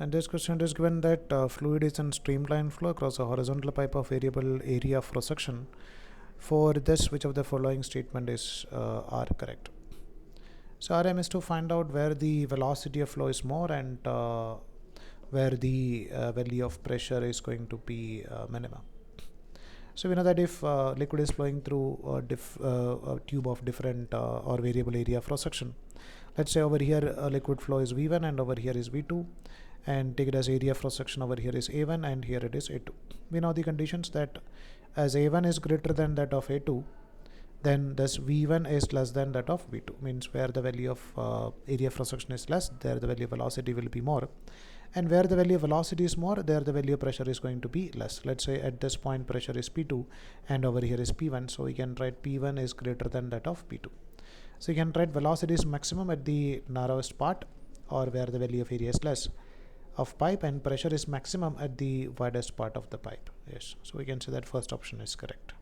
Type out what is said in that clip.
And this question is given that fluid is in streamline flow across a horizontal pipe of variable area of cross section. For this, which of the following statement is are correct? So RM is to find out where the velocity of flow is more and where the value of pressure is going to be minimum. So we know that if liquid is flowing through a tube of different or variable area of cross section, let's say over here liquid flow is V1 and over here is V2, and take it as area of cross section over here is A1 and here it is A2. We know the conditions that as A1 is greater than that of A2, then this V1 is less than that of V2, means where the value of area of cross section is less, there the value of velocity will be more, and where the value of velocity is more, there the value of pressure is going to be less. Let's say at this point pressure is P2 and over here is P1, so we can write P1 is greater than that of P2. So you can write velocity is maximum at the narrowest part or where the value of area is less of pipe, and pressure is maximum at the widest part of the pipe. Yes, so we can say that first option is correct.